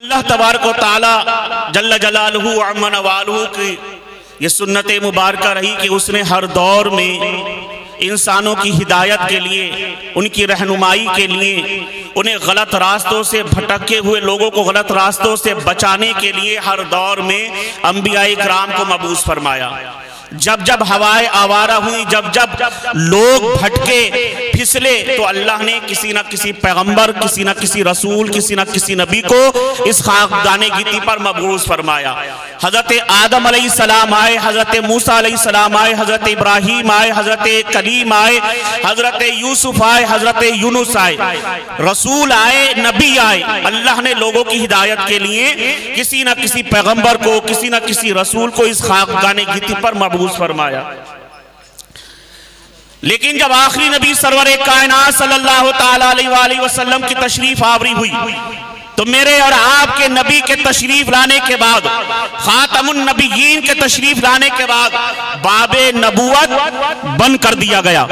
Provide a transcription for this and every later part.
اللہ تبارک و تعالی جل جلالہ وعمن والہ کی یہ سنت مبارکہ رہی کہ اس نے ہر دور میں انسانوں کی ہدایت کے لیے، ان کی رہنمائی کے لیے، انہیں غلط راستوں سے بھٹکے ہوئے لوگوں کو غلط راستوں سے بچانے کے لیے ہر دور میں انبیاء کرام کو مبعوث فرمایا۔ جب جب ہوائیں آوارہ ہوئی، جب جب لوگ بھٹکے پھسلے، تو اللہ نے کسی نہ کسی پیغمبر، کسی نہ کسی رسول، کسی نہ کسی نبی کو اس خاکدان گیتی پر مبعوث فرمایا۔ حضرت آدم علیہ السلام آئے، حضرت موسیٰ علیہ السلام آئے، حضرت ابراہیم آئے، حضرت کلیم آئے، حضرت یوسف آئے، حضرت یونس آئے، رسول آئے، نبی آئے۔ اللہ نے لوگوں کی ہدایت کے لیے کسی نہ کسی پیغمبر کو، کسی نہ کسی رسول کو اس خاکدان گیتی پر مبعوث فرمایا۔ لیکن جب آخری نبی سرور کائنات صلی اللہ تعالیٰ علیہ وآلہ وسلم کی تشریف آوری ہوئی، تو میرے اور آپ کے نبی کے تشریف لانے کے بعد، خاتم النبیین کے تشریف لانے کے بعد باب نبوت بند کر دیا گیا۔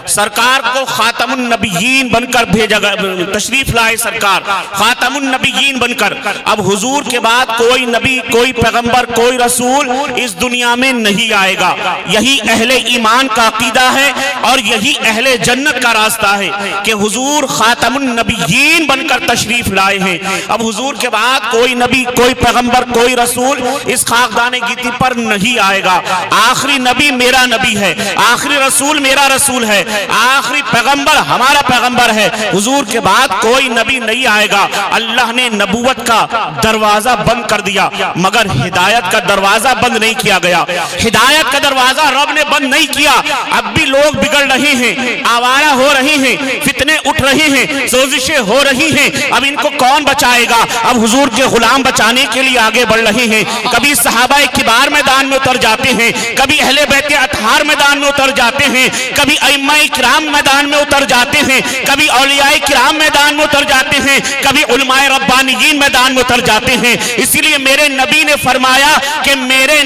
سرکار کو خاتم النبیین بن کر بھیجا گیا، تشریف لائے سرکار خاتم النبیین بن کر۔ اب حضور کے بعد کوئی نبی، کوئی پیغمبر، کوئی رسول اس دنیا میں نہیں آئے گا۔ یہی اہل ایمان کا عقیدہ ہے اور یہی اہل جنت کا راستہ ہے کہ حضور خاتم النبیین بن کر تشریف لائے ہیں۔ اب حضور کے بعد کوئی نبی، کوئی پیغمبر، کوئی رسول اس خاکدان گیتی پر نہیں آئے گا۔ آخری نبی میرا نبی ہے، آخری رسول میرا رسول ہے، آخری پیغمبر ہمارا پیغمبر ہے۔ حضور کے بعد کوئی نبی نہیں آئے گا۔ اللہ نے نبوت کا دروازہ بند کر دیا، مگر ہدایت کا دروازہ بند نہیں کیا گیا۔ ہدایت کا دروازہ رب نے بند نہیں کیا۔ اب بھی لوگ بگڑ رہے ہیں، آوارہ ہو رہے ہیں، فتنے اٹھ رہے ہیں، سوزشیں ہو رہی ہیں۔ اب ان کو کون بچائے گا؟ اب حضور کے غلام بچانے کے لیے آگے بڑھ رہے ہیں۔ کبھی صحابہ کبار میدان میں اتر جاتے ہیں، کبھی اہل بیت اطہار میدان میں اتر جاتے ہیں، کبھی ائمہ کرام میدان میں اتر جاتے ہیں، کبھی اولیاء کرام میدان میں اتر جاتے ہیں، کبھی علماء ربانیین میدان میں اتر جاتے ہیں۔ اسی لیے میرے نبی نے فرمایا کہ میرے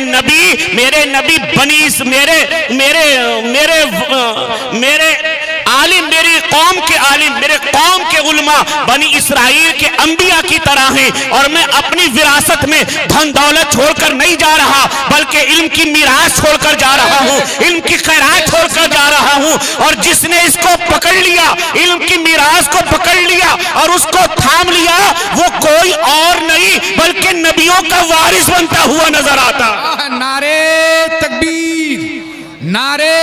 نبی بنیس میرے عالم، میری قوم کے عالم، میرے قوم کے علماء بنی اسرائیل کے انبیاء کی طرح ہیں، اور میں اپنی وراثت میں دھن دولت چھوڑ کر نہیں جا رہا، بلکہ علم کی میراث چھوڑ کر جا رہا ہوں، علم کی خیرات چھوڑ کر جا رہا ہوں۔ اور جس نے اس کو پکڑ لیا، علم کی میراث کو پکڑ لیا اور اس کو تھام لیا، وہ کوئی اور نہیں بلکہ نبیوں کا وارث بنتا ہوا نظر آتا۔ نعرے تکبیر، نعرے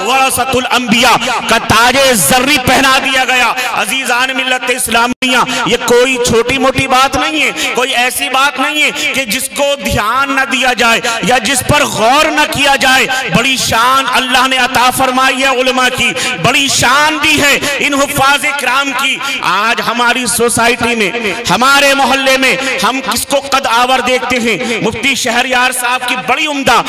ورثۃ الانبیاء کا تاج زری پہنا دیا گیا۔ عزیزان ملت اسلامیہ، یہ کوئی چھوٹی موٹی بات نہیں ہے، کوئی ایسی بات نہیں ہے کہ جس کو دھیان نہ دیا جائے یا جس پر غور نہ کیا جائے۔ بڑی شان اللہ نے عطا فرمائی ہے علماء کی، بڑی شان دی ہے ان حفاظ کرام کی۔ آج ہماری سوسائٹی میں، ہمارے محلے میں ہم کس کو قد آور دیکھتے ہیں؟ مفتی شہریار صاحب کی بڑی عمدہ،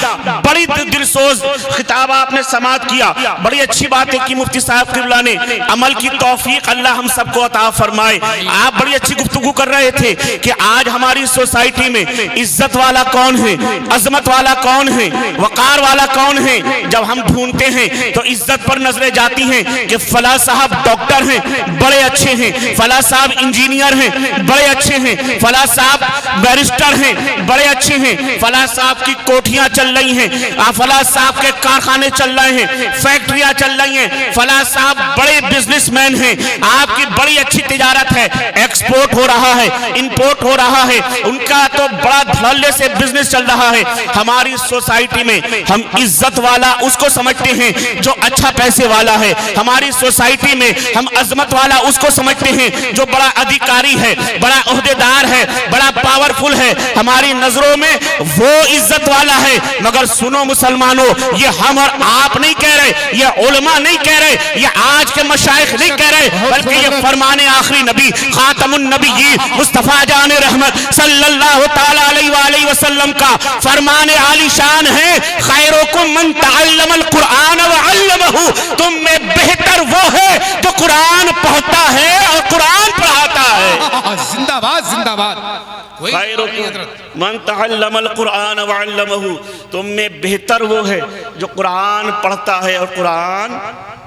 بڑی دلسوز خطاب آپ نے سماعت کیا، بڑی اچھی بات ہے کہ مفتی صاحب قبلہ نے عمل کی توفیق اللہ ہم سب کو عطا فرمائے۔ آپ بڑی اچھی گفتگو کر رہے تھے کہ آج ہماری سوسائٹی میں عزت والا کون ہے، عظمت والا کون ہے، وقار والا کون ہے؟ جب ہم ڈھونڈتے ہیں تو عزت پر نظریں جاتی ہیں کہ فلاں صاحب ڈاکٹر ہیں، بڑے اچھے ہیں، فلاں صاحب انجینئر ہیں، بڑے اچھے ہیں، فلاں صاحب بیرسٹر ہیں، بڑے اچھے ہیں، فلاں صاحب کی کوٹھیاں چل رہی ہیں، فلاں صاحب کے کارخانے چل رہے ہیں، فیکٹریاں چل رہی ہیں، فلاں صاحب بڑے بزنس مین ہیں، آپ کی بڑی اچھی تجارت ہے، ایکسپورٹ ہو رہا ہے، امپورٹ ہو رہا ہے، ان کا تو بڑا دھڑلے سے بزنس چل رہا ہے۔ ہماری سوسائٹی میں ہم عزت والا اس کو سمجھتے ہیں جو اچھا پیسے والا ہے، ہماری سوسائٹی میں ہم عظمت والا اس کو سمجھتے ہیں جو بڑا ادھیکاری ہے، بڑا عہدیدار ہے، بڑا پاورفل ہے۔ ہماری نظروں میں وہ عزت والا ہے، مگر سنو مسلمانوں، یہ ہم اور آپ نہیں کہہ رہے، یہ علماء نہیں کہہ رہے، یہ آج کے مشائخ نہیں کہہ رہے، بلکہ یہ فرمان آخری نبی خاتم النبیین مصطفیٰ جان رحمت صلی اللہ تعالیٰ علیہ وآلہ وسلم کا فرمان عالی شان ہے۔ خیرکم من تعلم القرآن وعلمہ، تم میں بہتر وہ ہے جو قرآن پڑھتا ہے اور قرآن پڑھاتا ہے۔ زندہ باد زندہ باد. خیرکم من تعلم القرآن وعلمہ، تم میں بہتر وہ ہے جو قرآن پڑھتا ہے اور قرآن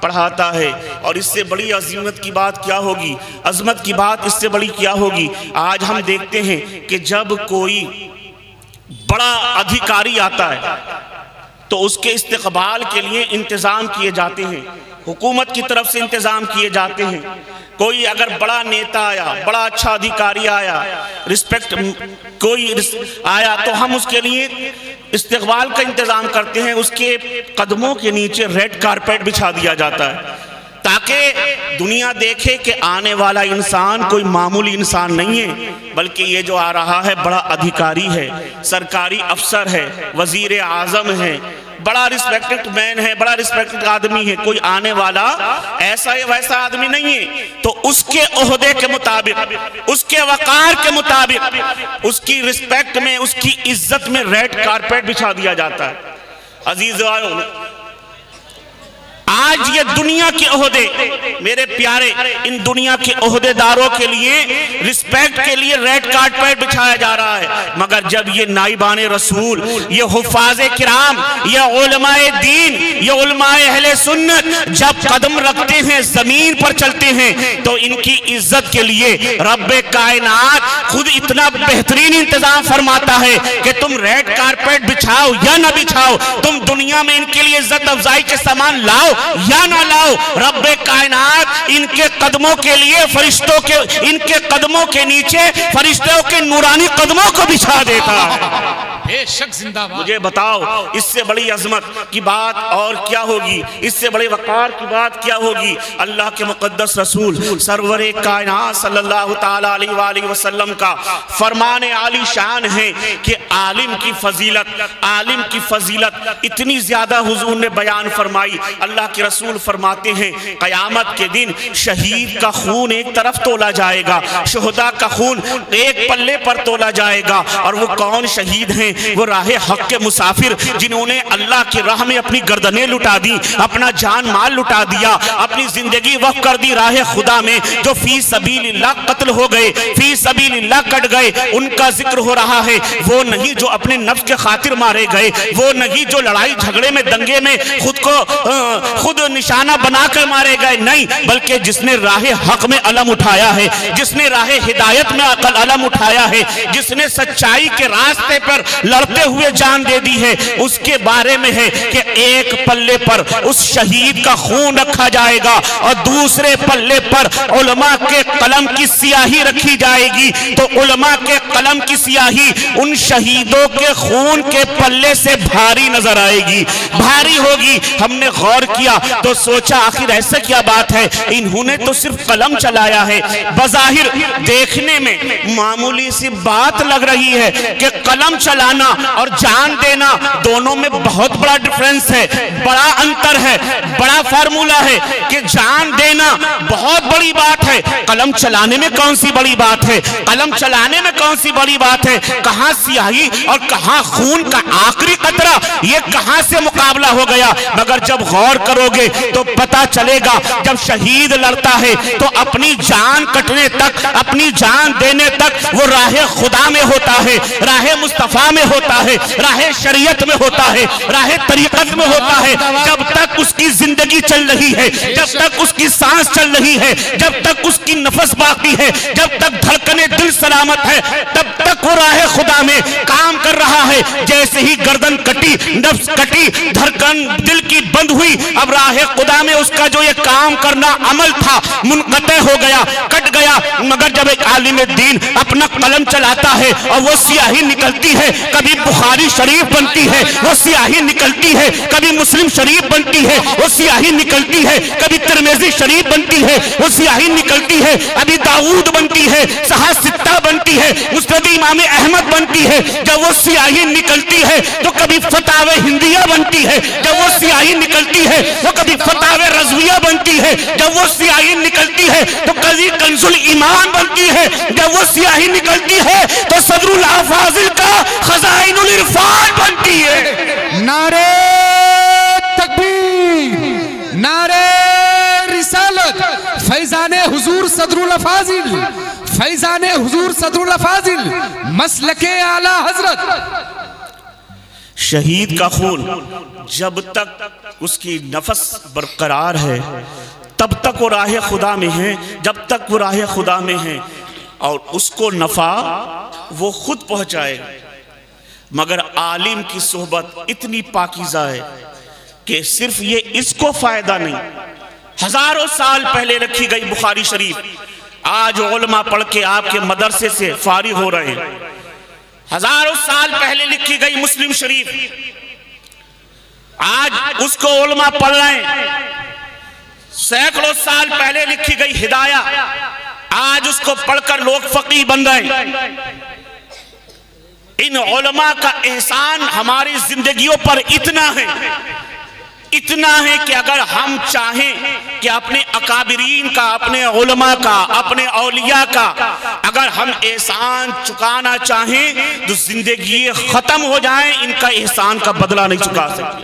پڑھاتا ہے. اور اس سے بڑی عظمت کی بات کیا ہوگی، عظمت کی بات اس سے بڑی کیا ہوگی. آج ہم دیکھتے ہیں کہ جب کوئی بڑا ادھیکاری آتا ہے تو اس کے استقبال کے لیے انتظام کیے جاتے ہیں، حکومت کی طرف سے انتظام کیے جاتے ہیں. کوئی اگر بڑا نیتا آیا، بڑا اچھا ادھیکاری آیا، کوئی آیا تو ہم اس کے لیے استقبال کا انتظام کرتے ہیں. اس کے قدموں کے نیچے ریڈ کارپیٹ بچھا دیا جاتا ہے تاکہ دنیا دیکھے کہ آنے والا انسان کوئی معمولی انسان نہیں ہے، بلکہ یہ جو آ رہا ہے بڑا ادھیکاری ہے، سرکاری افسر ہے، وزیر اعظم ہے، بڑا ریسپیکٹڈ مین ہے، بڑا ریسپیکٹڈ آدمی ہے، کوئی آنے والا ایسا یا ویسا آدمی نہیں ہے. تو اس کے عہدے کے مطابق، اس کے وقار کے مطابق، اس کی ریسپیکٹ میں، اس کی عزت میں ریڈ کارپیٹ بچھا دیا جاتا ہے. عزیزو، آج یہ دنیا کے عہدے، میرے پیارے، ان دنیا کے عہدے داروں کے لیے رسپیکٹ کے لیے ریڈ کارپیٹ بچھایا جا رہا ہے. مگر جب یہ نائبان رسول، یہ حفاظ کرام، یہ علماء دین، یہ علماء اہل سنت جب قدم رکھتے ہیں، زمین پر چلتے ہیں، تو ان کی عزت کے لیے رب کائنات خود اتنا بہترین انتظام فرماتا ہے کہ تم ریڈ کارپیٹ بچھاؤ یا نہ بچھاؤ، تم دنیا میں ان کے لیے عزت افزائی کے سامان لاؤ یا نہ لاؤ، رب کائنات ان کے قدموں کے لیے فرشتوں کے، ان کے قدموں کے نیچے فرشتوں کے نورانی قدموں کو بچھا دیتا ہے. بے شک زندہ باد. مجھے بتاؤ اس سے بڑی عظمت کی بات اور کیا ہوگی، اس سے بڑے وقار کی بات کیا ہوگی. اللہ کے مقدس رسول سرور کائنات صلی اللہ تعالیٰ علیہ وآلہ وسلم کا فرمان عالی شان ہے کہ عالم کی فضیلت، عالم کی فضیلت اتنی زیادہ حضور نے بیان فرمائی. اللہ کے رسول فرماتے ہیں قیامت کے دن شہید کا خون ایک طرف تولا جائے گا، شہداء کا خون ایک پلے پر تولا جائے گا. اور وہ کون شہید ہیں؟ وہ راہ حق کے مسافر جنہوں نے اللہ کی راہ میں اپنی گردنیں لٹا دی، اپنا جان مال لٹا دیا، اپنی زندگی وقف کر دی راہ خدا میں، جو فی سبیل اللہ قتل ہو گئے، فی سبیل اللہ کٹ گئے. ان کا ذکر ہو رہا ہے. وہ نہیں جو اپنے نفس کے خاطر مارے گئے، وہ نہیں جو لڑائی جھگڑے میں، دنگے میں خود نشانہ بنا کر مارے گئے، نہیں، بلکہ جس نے راہ حق میں علم اٹھایا ہے، جس نے راہ ہدایت میں علم اٹھایا ہے، جس نے سچائی کے راستے پر لڑتے ہوئے جان دے دی ہے، اس کے بارے میں ہے کہ ایک پلے پر اس شہید کا خون رکھا جائے گا اور دوسرے پلے پر علماء کے قلم کی سیاہی رکھی جائے گی. تو علماء کے قلم کی سیاہی ان شہیدوں کے خون کے پلے سے بھاری نظر آئے گی، بھاری ہوگی. ہم نے غور کیا تو سوچا آخر ایسا کیا بات ہے، انہوں نے تو صرف قلم چلایا ہے. بظاہر دیکھنے میں معمولی سی بات لگ رہی ہے کہ قلم چلانا اور جان دینا دونوں میں بہت بڑا ڈیفرنس ہے، بڑا انتر ہے، بڑا فارمولا ہے کہ جان دینا بہت بڑی بات ہے، قلم چلانے میں کون سی بڑی بات ہے، قلم چلانے میں کون سی بڑی بات ہے. کہاں سیاہی اور کہاں خون کا آخری قطرہ، یہ کہاں سے مقابلہ ہو گیا. مگر جب غور کرو گے تو پتا چلے گا جب شہید لڑتا ہے تو اپنی جان کٹنے تک، اپنی جان دینے تک وہ راہ خدا میں ہوتا ہے، راہ مصطفیٰ میں ہوتا ہے، راہ شریعت میں ہوتا ہے، راہ طریقت میں ہوتا ہے. جب تک اس کی زندگی چل رہی ہے، جب تک اس کی سانس چل رہی ہے، جب تک اس کی نفس باقی ہے، جب تک دھڑکنے دل سلامت ہے، تب تک وہ راہ خدا میں کام کر رہا ہے. جیسے ہی گردن کٹی، نفس کٹی، دھڑکن دل کی بند ہوئی، اب راہ خدا میں اس کا جو یہ کام کرنا عمل تھا منقطع ہو گیا، کٹ گیا. مگر جب ایک عالم دین اپنا قلم چلاتا ہے اور وہ سیاہی نکلتی ہے، کبھی بخاری شریف بنتی ہے، وہ سیاہی نکلتی ہے، کبھی مسلم شریف بنتی ہے، وہ سیاہی نکلتی ہے، کبھی ترمذی شریف بنتی ہے، وہ سیاہی نکلتی ہے، ابھی داؤد بنتی ہے، صحاح ستہ بنتی ہے، مسند امام احمد بنتی ہے. جب وہ سیاہی نکلتی ہے تو کبھی فتاوی ہندیہ بنتی ہے، جب وہ سیاہی نکلتی ہے تو کبھی فتاوی رضویہ بنتی ہے، جب وہ سیاہی نکلتی ہے تو کبھی کنز الایمان بنتی ہے، جب وہ سیاہی نکلتی ہے تو صدر الافاضل کا خزائن العرفان بنتی ہے. نعرہ تکبیر، نعرہ رسالت، فیضان حضور صدر الافاضل، فیضان حضور صدر الافاضل مسلک اعلی حضرت. شہید کا خون جب تک اس کی نفس برقرار ہے تب تک وہ راہ خدا میں ہے، جب تک وہ راہ خدا میں ہے، اور اس کو نفع وہ خود پہنچائے. مگر عالم کی صحبت اتنی پاکیزہ ہے کہ صرف یہ اس کو فائدہ نہیں. ہزاروں سال پہلے رکھی گئی بخاری شریف آج علماء پڑھ کے آپ کے مدرسے سے فارغ ہو رہے ہیں. ہزاروں سال پہلے لکھی گئی مسلم شریف آج اس کو علماء پڑھ رہے ہیں. سینکڑوں سال پہلے لکھی گئی ہدایہ آج اس کو پڑھ کر لوگ فقیہ بن رہے ہیں. ان علماء کا احسان ہماری زندگیوں پر اتنا ہے کہ اگر ہم چاہیں کہ اپنے اکابرین کا، اپنے علماء کا، اپنے اولیاء کا اگر ہم احسان چکانا چاہیں تو زندگی ختم ہو جائیں، ان کا احسان کا بدلہ نہیں چکا سکتے.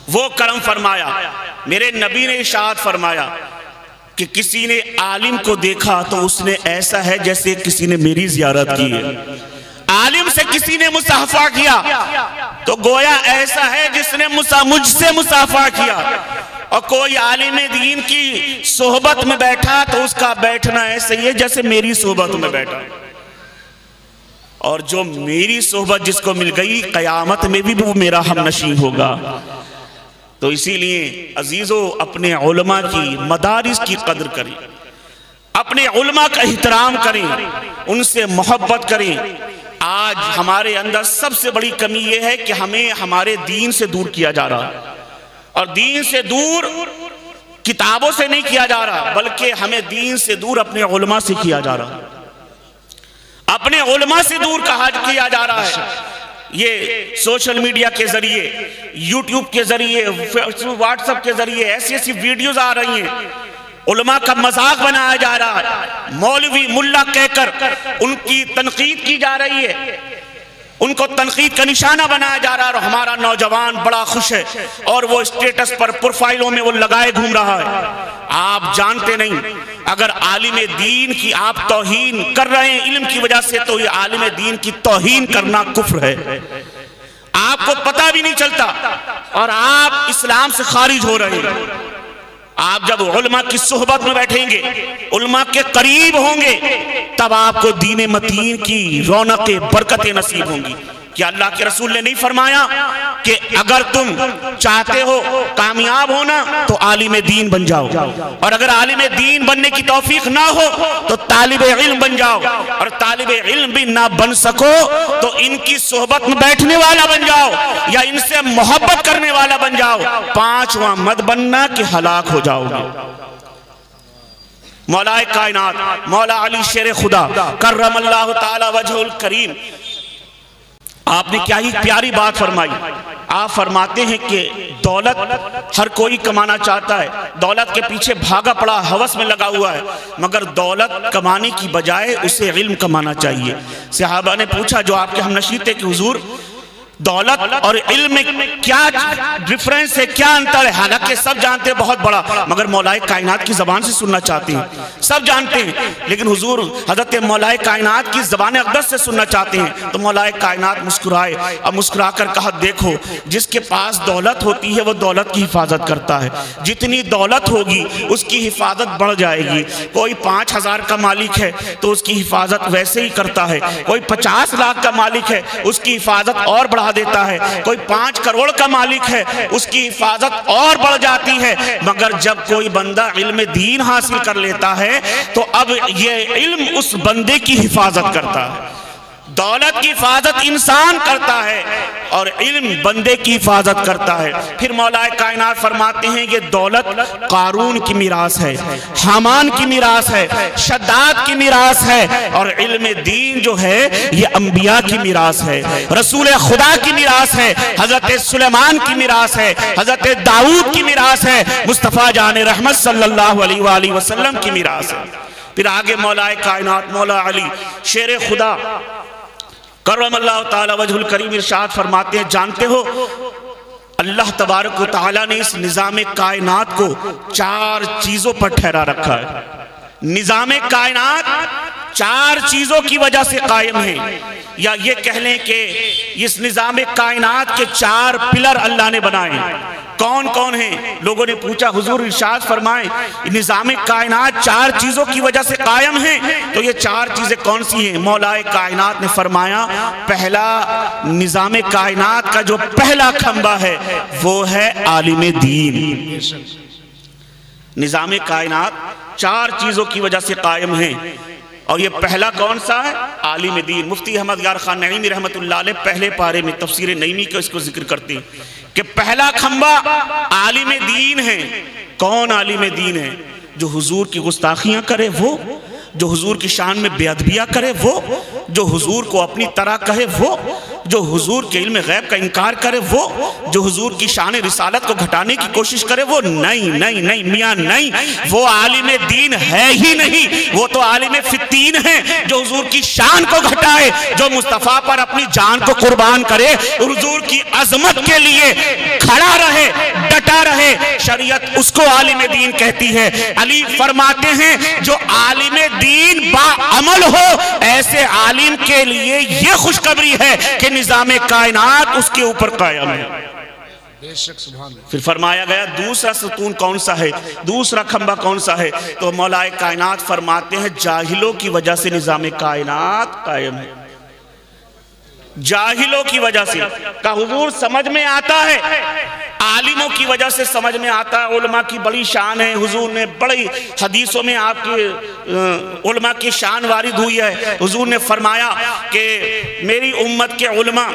وہ کرم فرمایا. میرے نبی نے ارشاد فرمایا کہ کسی نے عالم کو دیکھا تو اس نے ایسا ہے جیسے کسی نے میری زیارت کی ہے. عالم سے کسی نے مصافحہ کیا تو گویا ایسا ہے جس نے مجھ سے مصافحہ کیا. اور کوئی عالم دین کی صحبت میں بیٹھا تو اس کا بیٹھنا ایسا ہی ہے جیسے میری صحبت میں بیٹھا. اور جو میری صحبت جس کو مل گئی قیامت میں بھی وہ میرا ہم نشین ہوگا. تو اسی لیے عزیزو اپنے علماء کی مدارس کی قدر کریں، اپنے علماء کا احترام کریں، ان سے محبت کریں. آج ہمارے اندر سب سے بڑی کمی یہ ہے کہ ہمیں ہمارے دین سے دور کیا جا رہا ہے، اور دین سے دور کتابوں سے نہیں کیا جا رہا بلکہ ہمیں دین سے دور اپنے علماء سے کیا جا رہا ہے. اپنے علماء سے دور کیا جا رہا ہے. یہ سوشل میڈیا کے ذریعے، یوٹیوب کے ذریعے، واٹس ایپ کے ذریعے ایسی ویڈیوز آ رہی ہیں. علماء کا مذاق بنایا جا رہا ہے، مولوی ملا کہہ کر ان کی تنقید کی جا رہی ہے، ان کو تنقید کا نشانہ بنایا جا رہا ہے. اور ہمارا نوجوان بڑا خوش ہے اور وہ اسٹیٹس پر پروفائلوں میں وہ لگائے گھوم رہا ہے. آپ جانتے نہیں اگر عالم دین کی آپ توہین کر رہے ہیں علم کی وجہ سے تو یہ عالم دین کی توہین کرنا کفر ہے. آپ کو پتہ بھی نہیں چلتا اور آپ اسلام سے خارج ہو رہے ہیں. آپ جب علماء کی صحبت میں بیٹھیں گے، علماء کے قریب ہوں گے، تب آپ کو دین متین کی رونقیں برکتیں نصیب ہوں گی. کیا اللہ کے رسول نے نہیں فرمایا کہ اگر تم چاہتے ہو کامیاب ہونا تو عالم دین بن جاؤ، اور اگر عالم دین بننے کی توفیق نہ ہو تو طالب علم بن جاؤ، اور طالب علم بھی نہ بن سکو تو ان کی صحبت میں بیٹھنے والا بن جاؤ یا ان سے محبت کرنے والا بن جاؤ. پانچواں مت بننا کہ ہلاک ہو جاؤ گے. مولا کائنات مولا علی شیر خدا کرم اللہ تعالی وجہ الکریم، آپ نے کیا ہی پیاری بات فرمائی. آپ فرماتے ہیں کہ دولت ہر کوئی کمانا چاہتا ہے، دولت کے پیچھے بھاگا پڑا ہوس میں لگا ہوا ہے، مگر دولت کمانے کی بجائے اسے علم کمانا چاہیے. صحابہ نے پوچھا جو آپ کے ہم نشید تھے کہ حضور دولت اور علم میں کیا ڈیفرنس ہے، کیا انتر ہے؟ حالانکہ سب جانتے ہیں بہت بڑا، مگر مولا کائنات کی زبان سے سننا چاہتے ہیں. سب جانتے ہیں لیکن حضور حضرت مولا کائنات کی زبان اقدس سے سننا چاہتے ہیں. تو مولا کائنات مسکرائے اور مسکرا کر کہا دیکھو جس کے پاس دولت ہوتی ہے وہ دولت کی حفاظت کرتا ہے. جتنی دولت ہوگی اس کی حفاظت بڑھ جائے گی. کوئی 5,000 کا مالک ہے تو اس کی حفاظت ویسے ہی کرتا ہے. کوئی 50 لاکھ کا مالک ہے اس کی حفاظت اور بڑھا دیتا ہے. کوئی 5 کروڑ کا مالک ہے اس کی حفاظت اور بڑھ جاتی ہے. مگر جب کوئی بندہ علم دین حاصل کر لیتا ہے تو اب یہ علم اس بندے کی حفاظت کرتا ہے. دولت کی حفاظت انسان کرتا ہے اور علم بندے کی حفاظت کرتا ہے. پھر مولا کائنات فرماتے ہیں یہ دولت قارون کی میراث ہے، حامان کی میراث ہے، شداد کی میراث ہے، اور علم دین جو ہے یہ انبیاء کی میراث ہے، رسول خدا کی میراث ہے، حضرت سلیمان کی میراث ہے، حضرت داؤد کی میراث ہے، مصطفیٰ جان رحمت صلی اللہ علیہ وآلہ وسلم کی میراث ہے. پھر آگے مولا کائنات مولا علی شیر خدا کرم اللہ تعالی وجہ الکریم ارشاد فرماتے ہیں جانتے ہو اللہ تبارک و تعالی نے اس نظام کائنات کو 4 چیزوں پر ٹھہرا رکھا ہے. نظام کائنات چار چیزوں کی وجہ سے قائم ہے، یا یہ کہہ لیں کہ اس نظام کائنات کے چار پلر اللہ نے بنائے۔ کون کون ہیں؟ لوگوں نے پوچھا، حضور ارشاد فرمائیں نظام کائنات چار چیزوں کی وجہ سے قائم ہیں، تو یہ چار چیزیں کون سی ہیں؟ مولا کائنات نے فرمایا پہلا نظام کائنات کا جو پہلا کھمبا ہے وہ ہے عالم دین۔ نظام کائنات چار چیزوں کی وجہ سے قائم ہیں، اور یہ پہلا کون سا ہے؟ عالم دین۔ مفتی احمد یار خان نعیمی رحمت اللہ علیہ پہلے پارے میں تفسیر نعیمی کے اس کو ذکر کرتے ہیں کہ پہلا کھمبا عالم دین ہے۔ کون عالم دین ہے؟ جو حضور کی گستاخیاں کرے وہ، جو حضور کی شان میں بے ادبیہ کرے وہ، جو حضور کو اپنی طرح کہے وہ، جو حضور کے علم غیب کا انکار کرے وہ، جو حضور کی شان رسالت کو گھٹانے کی کوشش کرے وہ، نہیں نہیں نہیں میاں نہیں، وہ عالم دین ہے ہی نہیں، وہ تو عالم فتین ہے جو حضور کی شان کو گھٹائے، جو مصطفیٰ پر اپنی جان کو قربان کرے، حضور کی عظمت کے لیے کھڑا رہے، ڈٹا رہے، شریعت اس کو عالم دین کہتی ہے۔ علی فرماتے ہیں جو عالم دین با عمل ہو، ایسے عالم کے لیے یہ خوشخبری ہے کہ نظام کائنات اس کے اوپر قائم ہے۔ پھر فرمایا گیا دوسرا ستون کون سا ہے، دوسرا کھمبا کون سا ہے؟ تو مولا کائنات فرماتے ہیں جاہلوں کی وجہ سے نظام کائنات قائم ہے۔ جاہلوں کی وجہ سے کہ حضور سمجھ میں آتا ہے، عالموں کی وجہ سے سمجھ میں آتا ہے، علماء کی بڑی شان ہے، حضور نے بڑی حدیثوں میں آپ کے علماء کی شان وارد ہوئی ہے۔ حضور نے فرمایا کہ میری امت کے علماء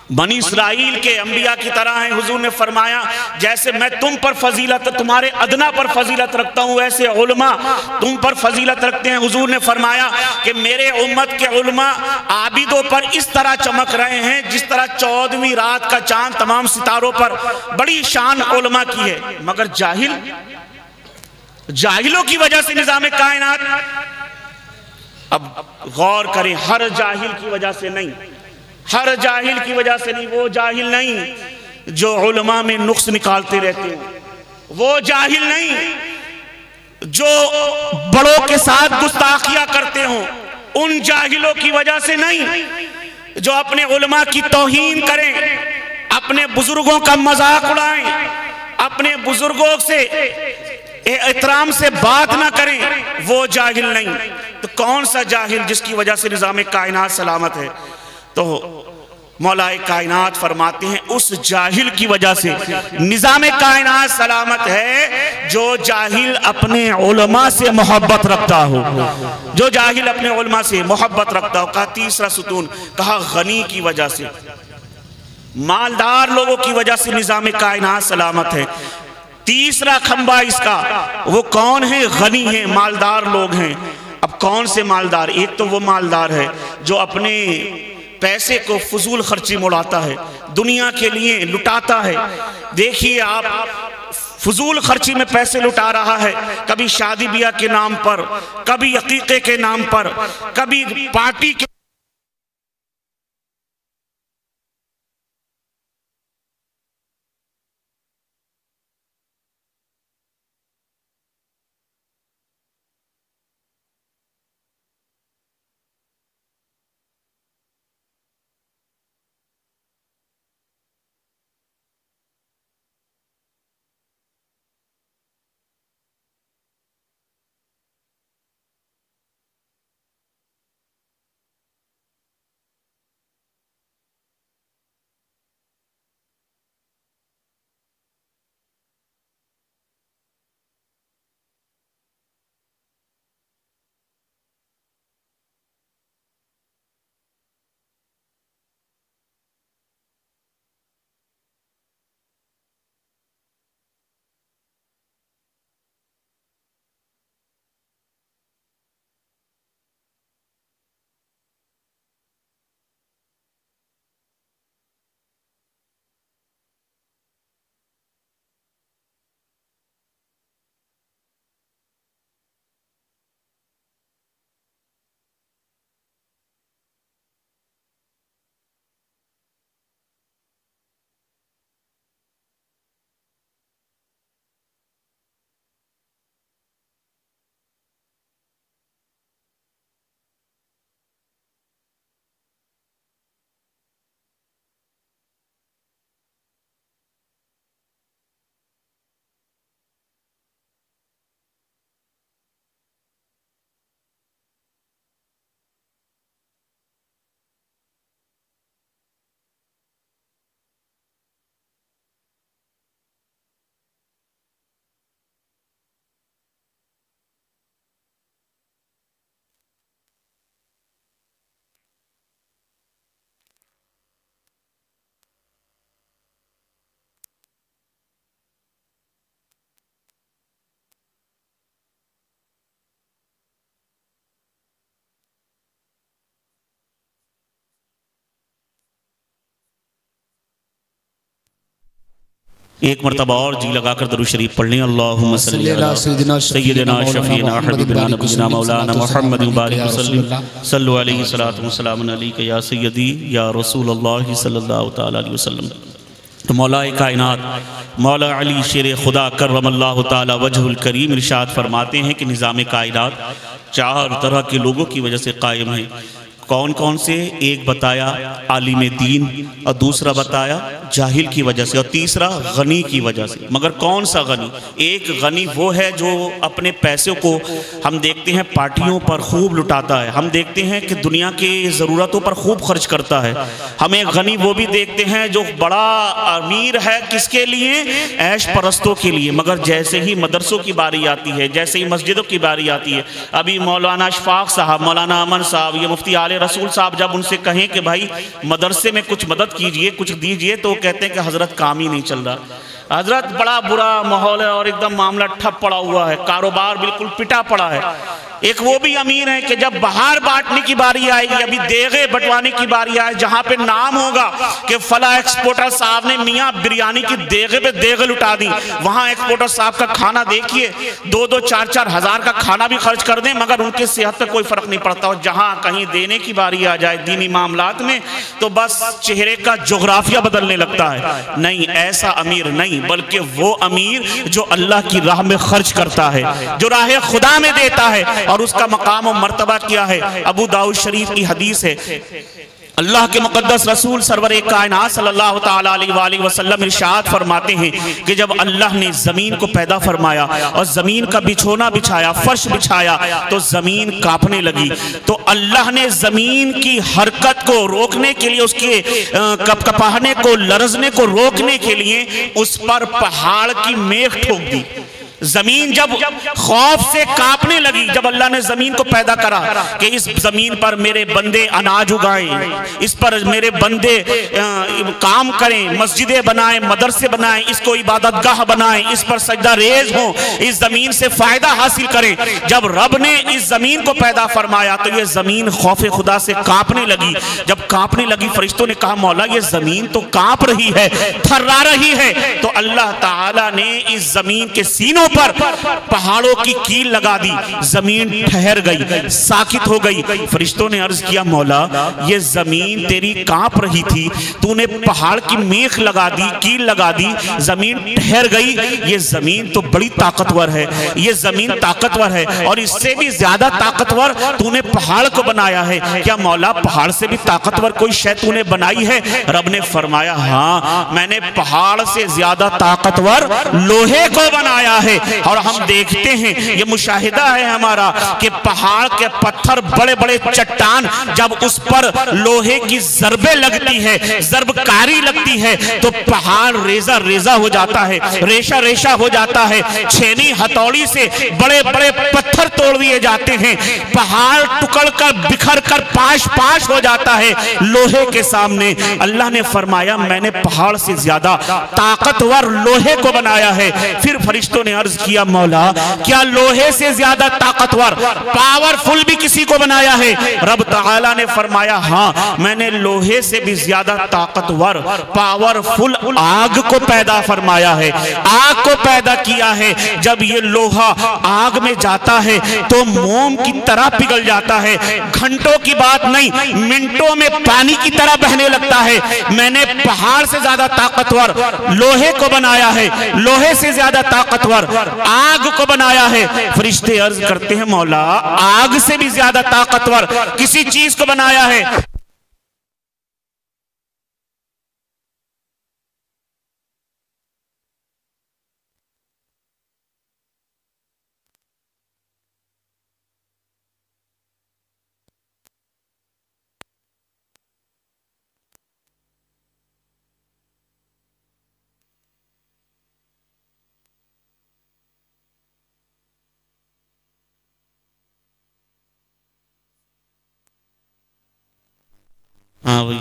بنی اسرائیل کے انبیاء کی طرح ہیں۔ حضور نے فرمایا جیسے میں تم پر فضیلت، تمہارے ادنا پر فضیلت رکھتا ہوں، ویسے علماء تم پر فضیلت رکھتے ہیں۔ حضور نے فرمایا کہ میرے امت کے علماء عابدوں پر اس طرح چمک رہے ہیں جس طرح 14ویں رات کا چاند تمام ستاروں پر۔ بڑی شان علماء کی ہے، مگر جاہلوں کی وجہ سے نظام کائنات۔ اب غور کریں، ہر جاہل کی وجہ سے نہیں، ہر جاہل کی وجہ سے نہیں، وہ جاہل نہیں جو علماء میں نقص نکالتے رہتے ہیں، وہ جاہل نہیں جو بڑوں کے ساتھ گستاخیاں کرتے ہوں، ان جاہلوں کی وجہ سے نہیں جو اپنے علماء کی توہین کریں، اپنے بزرگوں کا مذاق اڑائیں، اپنے بزرگوں سے احترام سے بات نہ کریں، وہ جاہل نہیں۔ تو کون سا جاہل جس کی وجہ سے نظام کائنات سلامت ہے؟ تو مولا کائنات فرماتے ہیں اس جاہل کی وجہ سے نظام کائنات سلامت ہے جو جاہل اپنے علماء سے محبت رکھتا ہو، جو جاہل اپنے علماء سے محبت رکھتا ہو۔ کہا تیسرا ستون، کہا غنی کی وجہ سے، مالدار لوگوں کی وجہ سے نظام کائنات سلامت ہے۔ تیسرا کھمبا اس کا وہ کون ہے؟ غنی ہیں، مالدار لوگ ہیں۔ اب کون سے مالدار؟ ایک تو وہ مالدار ہے جو اپنے پیسے کو فضول خرچی مڑاتا ہے، دنیا کے لیے لٹاتا ہے۔ دیکھیے آپ فضول خرچی میں پیسے لٹا رہا ہے، کبھی شادی بیاہ کے نام پر، کبھی عقیقے کے نام پر، کبھی پارٹی کے ایک مرتبہ اور جی لگا کر درود شریف پڑھ لیں۔ اللہم صلی علی سیدنا شفیعنا حبیبنا نبینا مولانا محمد مبارک وسلم صلو علیہ السلام علیکہ یا سیدی یا رسول اللہ صلی اللہ تعالی علیہ وسلم۔ تو مولا کائنات مولا علی شیر خدا کرم اللہ تعالی وجہ الکریم ارشاد فرماتے ہیں کہ نظام کائنات 4 طرح کے لوگوں کی وجہ سے قائم ہے۔ کون کون سے؟ ایک بتایا عالم دین، اور دوسرا بتایا جاہل کی وجہ سے، اور تیسرا غنی کی وجہ سے۔ مگر کون سا غنی؟ ایک غنی وہ ہے جو اپنے پیسوں کو ہم دیکھتے ہیں پارٹیوں پر خوب لٹاتا ہے، ہم دیکھتے ہیں کہ دنیا کی ضرورتوں پر خوب خرچ کرتا ہے۔ ہم ایک غنی وہ بھی دیکھتے ہیں جو بڑا امیر ہے، کس کے لیے؟ عیش پرستوں کے لیے۔ مگر جیسے ہی مدرسوں کی باری آتی ہے، جیسے ہی مسجدوں کی باری آتی ہے، ابھی مولانا اشفاق صاحب، مولانا امن صاحب، یہ مفتی عالیہ رسول صاحب جب ان سے کہیں کہ بھائی مدرسے میں کچھ مدد کیجئے، کچھ دیجئے، تو وہ کہتے ہیں کہ حضرت کام ہی نہیں چل رہا، حضرت بڑا برا ماحول ہے اور ایک دم معاملہ ٹھپ پڑا ہوا ہے، کاروبار بالکل پٹا پڑا ہے۔ ایک وہ بھی امیر ہیں کہ جب باہر بانٹنے کی باری آئے گی، ابھی دیغے بٹوانے کی باری آئے، جہاں پہ نام ہوگا کہ فلاں ایکسپورٹر صاحب نے میاں بریانی کی دیغے پہ دیغے لٹا دی، وہاں ایکسپورٹر صاحب کا کھانا دیکھیے 2-2 4-4 ہزار کا کھانا بھی خرچ کر دیں مگر ان کے صحت پہ کوئی فرق نہیں پڑتا، اور جہاں کہیں دینے کی باری آ جائے دینی معاملات میں تو بس چہرے کا جغرافیہ بدلنے لگتا ہے۔ نہیں، ایسا امیر نہیں، بلکہ وہ امیر جو اللہ کی راہ میں خرچ کرتا ہے، جو راہ خدا میں دیتا ہے، اور اس کا مقام و مرتبہ کیا ہے؟ ابو داؤد شریف کی حدیث ہے، اللہ کے مقدس رسول سرور کائنات صلی اللہ تعالیٰ علیہ وآلہ وسلم ارشاد فرماتے ہیں کہ جب اللہ نے زمین کو پیدا فرمایا اور زمین کا بچھونا بچھایا، فرش بچھایا، تو زمین کانپنے لگی، تو اللہ نے زمین کی حرکت کو روکنے کے لیے، اس کے کپکپانے کو، لرزنے کو روکنے کے لیے اس پر پہاڑ کی میخ ٹھوک دی۔ زمین جب خوف سے کانپنے لگی، جب اللہ نے زمین کو پیدا کرا کہ اس زمین پر میرے بندے اناج اگائیں، اس پر میرے بندے کام کریں، مسجدیں بنائیں، مدرسے بنائیں، اس کو عبادت گاہ بنائیں، اس پر سجدہ ریز ہوں، اس زمین سے فائدہ حاصل کریں۔ جب رب نے اس زمین کو پیدا فرمایا تو یہ زمین خوف خدا سے کانپنے لگی۔ جب کانپنے لگی، فرشتوں نے کہا مولا یہ زمین تو کانپ رہی ہے، تھرا رہی ہے، تو اللہ تعالیٰ نے اس زمین کے سینوں پر پہاڑوں کی کیل لگا دی، زمین ٹھہر گئی، ساکت ہو گئی۔ فرشتوں نے عرض کیا مولا یہ زمین تیری کانپ رہی تھی، تو نے پہاڑ کی میخ لگا دی، کیل لگا دی، زمین ٹھہر گئی، یہ زمین تو بڑی طاقتور ہے، یہ زمین طاقتور ہے، اور اس سے بھی زیادہ طاقتور تو نے پہاڑ کو بنایا ہے، کیا مولا پہاڑ سے بھی طاقتور کوئی شے تو نے بنائی ہے؟ رب نے فرمایا ہاں میں نے پہاڑ سے زیادہ طاقتور لوہے کو بنایا ہے۔ اور ہم دیکھتے ہیں، یہ مشاہدہ ہے ہمارا کہ پہاڑ کے پتھر بڑے بڑے چٹان جب اس پر لوہے کی ضربیں لگتی ہے، ضرب کاری لگتی ہے، تو پہاڑ ریزہ ریزہ ہو جاتا ہے، ریشہ ریشہ ہو جاتا ہے، چھینی ہتھوڑی سے بڑے بڑے پتھر توڑ دیے جاتے ہیں، پہاڑ ٹکڑ کر بکھر کر پاش پاش ہو جاتا ہے لوہے کے سامنے۔ اللہ نے فرمایا میں نے پہاڑ سے زیادہ طاقتور لوہے کو بنایا ہے۔ پھر فرشتوں نے عرض کیا مولا کیا لوہے سے زیادہ طاقتور پاورفل بھی کسی کو بنایا ہے؟ رب تعالیٰ نے فرمایا ہاں میں نے لوہے سے بھی زیادہ طاقتور پاورفل آگ کو پیدا فرمایا ہے، آگ کو پیدا کیا ہے۔ جب یہ لوہا آگ میں جاتا ہے تو موم کی طرح پگھل جاتا ہے، گھنٹوں کی بات نہیں، منٹوں میں پانی کی طرح بہنے لگتا ہے۔ میں نے پہاڑ سے زیادہ طاقتور لوہے کو بنایا ہے، لوہے سے زیادہ طاقتور آگ کو بنایا ہے۔ فرشتے عرض کرتے ہیں مولا آگ سے بھی زیادہ طاقتور کسی چیز کو بنایا ہے؟ ہاں بھئی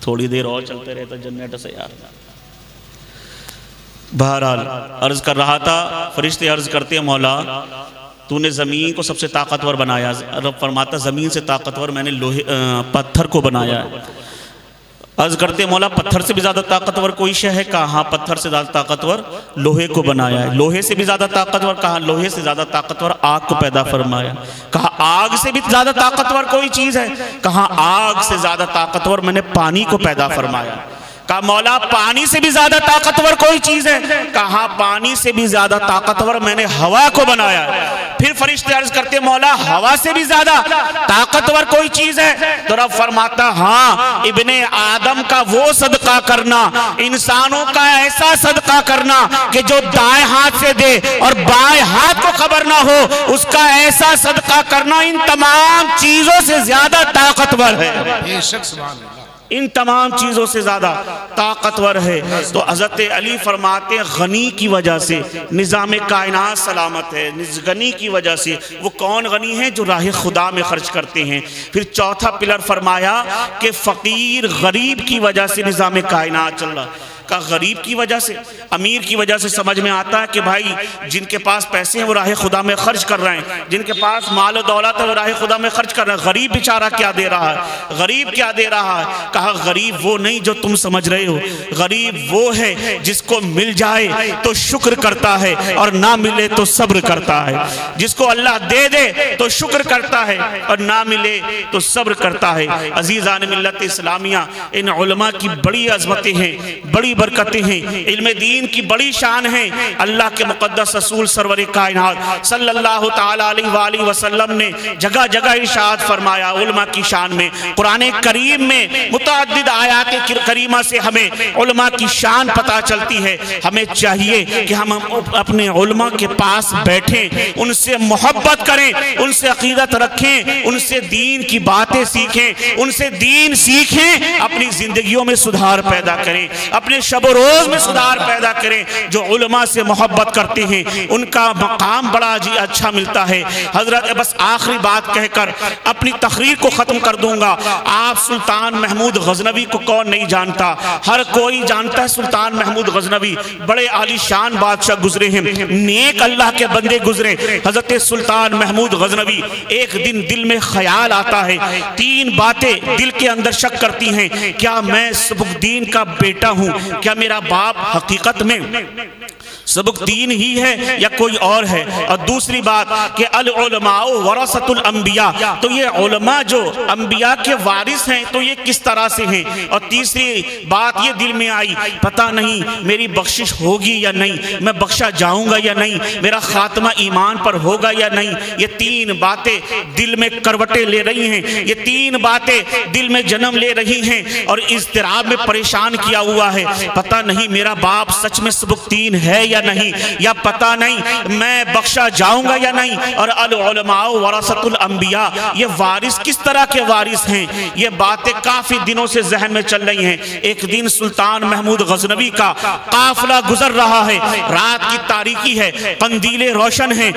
تھوڑی دیر اور چلتے رہتا جنریٹر سے یار۔ بہرحال عرض کر رہا تھا، فرشتے عرض کرتے ہیں مولا تو نے زمین کو سب سے طاقتور بنایا۔ رب فرماتا زمین سے طاقتور میں نے لوہے پتھر کو بنایا ہے۔ عرض کرتے مولا پتھر سے بھی زیادہ طاقتور کوئی شے ہے؟ کہا ہاں پتھر سے زیادہ طاقتور لوہے کو بنایا ہے۔ لوہے سے بھی زیادہ طاقتور؟ کہا لوہے سے زیادہ طاقتور آگ کو پیدا فرمایا۔ کہا آگ سے بھی زیادہ طاقتور کوئی چیز ہے؟ کہا آگ سے زیادہ طاقتور میں نے پانی کو پیدا فرمایا۔ کہا مولا پانی سے بھی زیادہ طاقتور کوئی چیز ہے؟ کہا پانی سے بھی زیادہ طاقتور میں نے ہوا کو بنایا۔ پھر فرشتے عرض کرتے مولا ہوا سے بھی زیادہ طاقتور کوئی چیز ہے؟ تو رب فرماتا ہاں ابن آدم کا وہ صدقہ کرنا، انسانوں کا ایسا صدقہ کرنا کہ جو دائیں ہاتھ سے دے اور بائیں ہاتھ کو خبر نہ ہو، اس کا ایسا صدقہ کرنا ان تمام چیزوں سے زیادہ طاقتور ہے۔ بے شک سبحان اللہ، ان تمام چیزوں سے زیادہ طاقتور ہے۔ تو حضرت علی فرماتے ہیں غنی کی وجہ سے نظام کائنات سلامت ہے۔ غنی کی وجہ سے وہ کون غنی ہیں؟ جو راہ خدا میں خرچ کرتے ہیں۔ پھر چوتھا پلر فرمایا کہ فقیر غریب کی وجہ سے نظام کائنات چل رہا۔ کہ غریب کی وجہ سے، امیر کی وجہ سے سمجھ میں آتا ہے کہ بھائی جن کے پاس پیسے ہیں وہ راہ خدا میں خرچ کر رہے ہیں، جن کے پاس مال و دولت ہے وہ راہ خدا میں خرچ کر رہے ہیں۔ غریب بیچارہ کیا دے رہا ہے؟ غریب کیا دے رہا ہے؟ کہا غریب وہ نہیں جو تم سمجھ رہے ہو، غریب وہ ہے جس کو مل جائے تو شکر کرتا ہے اور نہ ملے تو صبر کرتا ہے۔ جس کو اللہ دے دے تو شکر کرتا ہے اور نہ ملے تو صبر کرتا ہے۔ عزیزان ملت اسلامیہ، ان علماء کی بڑی عظمتیں ہیں، بڑی برکتیں ہیں، علم دین کی بڑی شان ہے۔ اللہ کے مقدس رسول سرور کائنات صلی اللہ تعالیٰ علیہ وآلہ وسلم نے جگہ جگہ ارشاد فرمایا علماء کی شان میں۔ قرآن کریم میں متعدد آیات کریمہ سے ہمیں علماء کی شان پتہ چلتی ہے۔ ہمیں چاہیے کہ ہم اپنے علماء کے پاس بیٹھیں، ان سے محبت کریں، ان سے عقیدت رکھیں، ان سے دین کی باتیں سیکھیں، ان سے دین سیکھیں، اپنی زندگیوں میں سدھار پیدا کریں، اپنے شب و روز میں سدھار پیدا کریں۔ جو علماء سے محبت کرتے ہیں ان کا مقام بڑا اچھا ملتا ہے۔ حضرت بس آخری بات کہہ کر اپنی تقریر کو ختم کر دوں گا۔ آپ سلطان محمود غزنوی کو کون نہیں جانتا؟ ہر کوئی جانتا ہے سلطان محمود غزنوی بڑے عالی شان بادشاہ گزرے ہیں، نیک اللہ کے بندے گزرے۔ حضرت سلطان محمود غزنوی ایک دن دل میں خیال آتا ہے، تین باتیں دل کے اندر شک کرتی ہیں، کیا میں سبکدین کا بیٹا ہوں؟ کیا میرا باپ حقیقت میں سبکدین ہی ہے یا کوئی اور ہے؟ اور دوسری بات کہ العلماء ورثۃ الانبیاء، تو یہ علماء جو انبیاء کے وارث ہیں تو یہ کس طرح سے ہیں؟ اور تیسری بات یہ دل میں آئی، پتہ نہیں میری بخشش ہوگی یا نہیں، میں بخشا جاؤں گا یا نہیں، میرا خاتمہ ایمان پر ہوگا یا نہیں۔ یہ تین باتیں دل میں کروٹیں لے رہی ہیں، یہ تین باتیں دل میں جنم لے رہی ہیں اور اضطراب میں پریشان کیا ہوا ہے۔ پتہ نہیں میرا باپ سچ میں سبکدین ہے یا نہیں، یا پتہ نہیں میں بخشا جاؤں گا یا نہیں۔ اور العلماء ورثۃ الانبیاء، یہ وارث کس طرح کے وارث ہیں؟ یہ باتیں کافی دنوں سے ذہن میں چل رہی ہیں۔ ایک دن سلطان محمود غزنوی کا قافلہ گزر رہا ہے، رات کی تاریکی ہے، قندیلیں روشن ہیں،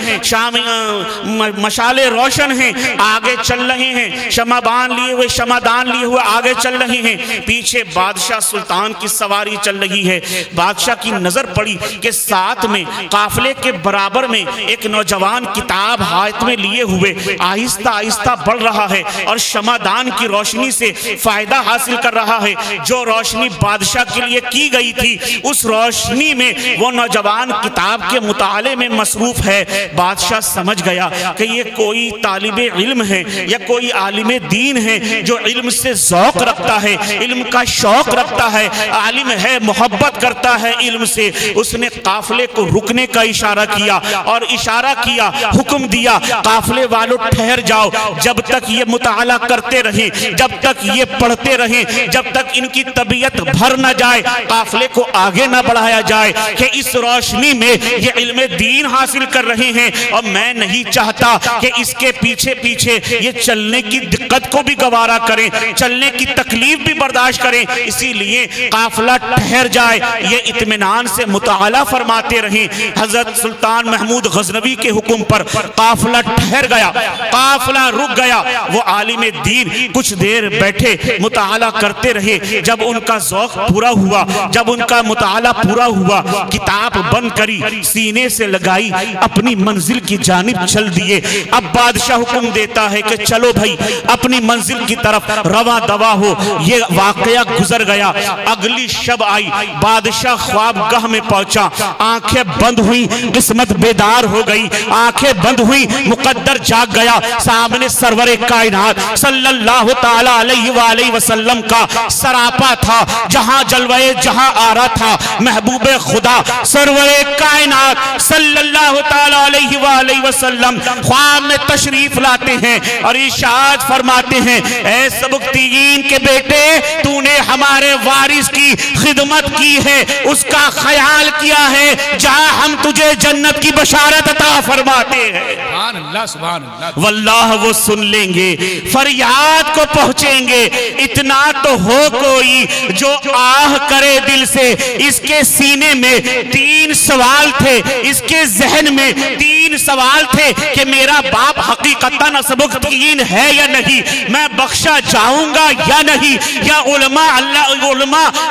مشالیں روشن ہیں، آگے چل رہے ہیں، شمعدان لیے ہوئے آگے چل رہے ہیں، پیچھے بادشاہ سلطان کی سواری چل رہی ہے۔ بادشاہ کی نظر پڑی کہ ساتھ میں قافلے کے برابر میں ایک نوجوان کتاب ہاتھ میں لیے ہوئے آہستہ آہستہ بڑھ رہا ہے اور شمعدان کی روشنی سے فائدہ حاصل کر رہا ہے۔ جو روشنی بادشاہ کے لیے کی گئی تھی اس روشنی میں وہ نوجوان کتاب کے مطالعے میں مصروف ہے۔ بادشاہ سمجھ گیا کہ یہ کوئی طالب علم ہے یا کوئی عالم دین ہے جو علم سے ذوق رکھتا ہے، علم کا شوق رکھتا ہے، عالم ہے، محبت کرتا ہے علم سے۔ اس نے قافلے کو رکنے کا اشارہ کیا اور اشارہ کیا، حکم دیا، قافلے والوں ٹھہر جاؤ، جب تک یہ مطالعہ کرتے رہیں، جب تک یہ پڑھتے رہیں، جب تک ان کی طبیعت بھر نہ جائے، قافلے کو آگے نہ بڑھایا جائے کہ اس روشنی میں یہ علم دین حاصل کر رہے ہیں اور میں نہیں چاہتا کہ اس کے پیچھے پیچھے یہ چلنے کی دقت کو بھی گوارا کریں، چلنے کی تکلیف بھی برداشت کریں، اسی لیے قافلہ ٹھہر جائے، یہ اطمینان سے مطالعہ فرماتے رہیں۔ حضرت سلطان محمود غزنوی کے حکم پر قافلہ ٹھہر گیا، قافلہ رک گیا۔ وہ عالم دین کچھ دیر بیٹھے مطالعہ کرتے رہے۔ جب ان کا ذوق پورا ہوا، جب ان کا مطالعہ پورا ہوا، کتاب بند کری، سینے سے لگائی، اپنی منزل کی جانب چل دیے۔ اب بادشاہ حکم دیتا ہے کہ چلو بھائی اپنی منزل کی طرف رواں دوا ہو۔ یہ واقعہ گزر گیا۔ اگلی شب آئی، بادشاہ خواب گاہ میں پہنچا، آنکھیں بند ہوئی، قسمت بیدار ہو گئی، آنکھیں بند ہوئی، مقدر جاگ گیا۔ سامنے سرور کائنات صلی اللہ تعالیٰ علیہ وآلہ وسلم کا سراپا تھا، جہاں جلوہ جہاں آ رہا تھا محبوب خدا سرور کائنات صلی اللہ تعالیٰ علیہ وآلہ وسلم خواب میں تشریف لاتے ہیں اور ارشاد فرماتے ہیں، اے سبکتگین کے بیٹے، تو نے ہمارے وارث کی خدمت کی ہے، اس کا خیال کیا ہے، جہاں ہم تجھے جنت کی بشارت عطا فرماتے ہیں۔ سبحان اللہ سبحان اللہ۔ واللہ وہ سن لیں گے، فریاد کو پہنچیں گے۔ اتنا تو ہو کوئی جو آہ کرے دل سے۔ اس کے سینے میں 3 سوال تھے، اس کے ذہن میں 3 سوال تھے کہ میرا باپ حقیقتاً سبکتگین ہے یا نہیں، میں بخشا جاؤں گا یا نہیں، یا علماء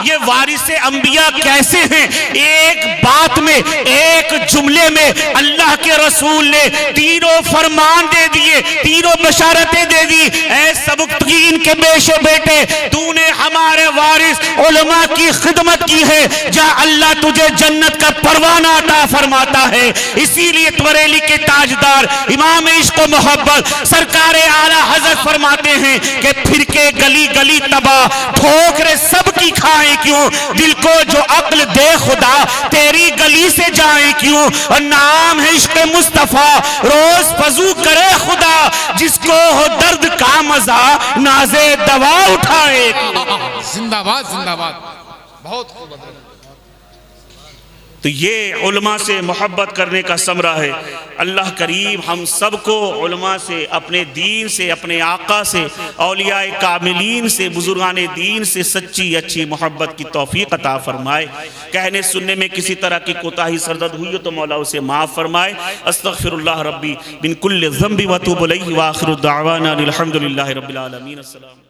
یہ وارث انبیاء کیسے ہیں۔ ایک بات میں، ایک جملے میں اللہ کے رسول نے تینوں فرمان دے دیے، تینوں بشارتیں دے دی۔ اے سبکتگین کے بیٹے، تو نے ہمارے وارث علماء کی خدمت کی ہے، جہاں اللہ تجھے جنت کا پروانہ عطا فرماتا ہے۔ اسی لیے بریلی کے تاجدار امام عشق و محبت سرکار اعلیٰ حضرت فرماتے ہیں کہ پھر کے گلی گلی تباہ، ٹھوکرے سب کی کھائیں کیوں، دل کو جو عقل دے خدا تیری گلی سے جائیں کیوں، اور نام ہے عشق مصطفیٰ روز فضو کرے خدا، جس کو ہو درد کا مزہ نازے دوا اٹھائے۔ زندہ باد زندہ باد، بہت خوب۔ تو یہ علماء سے محبت کرنے کا ثمرہ ہے۔ اللہ کریم ہم سب کو علماء سے، اپنے دین سے، اپنے آقا سے، اولیاء کاملین سے، بزرگان دین سے سچی اچھی محبت کی توفیق عطا فرمائے۔ کہنے سننے میں کسی طرح کی کوتاہی سرزد ہوئی ہو تو مولا اسے معاف فرمائے۔ استغفر اللہ ربی من کل ذنب واتوب الیہ، وآخر دعوانا الحمدللہ رب العالمین۔ السلام۔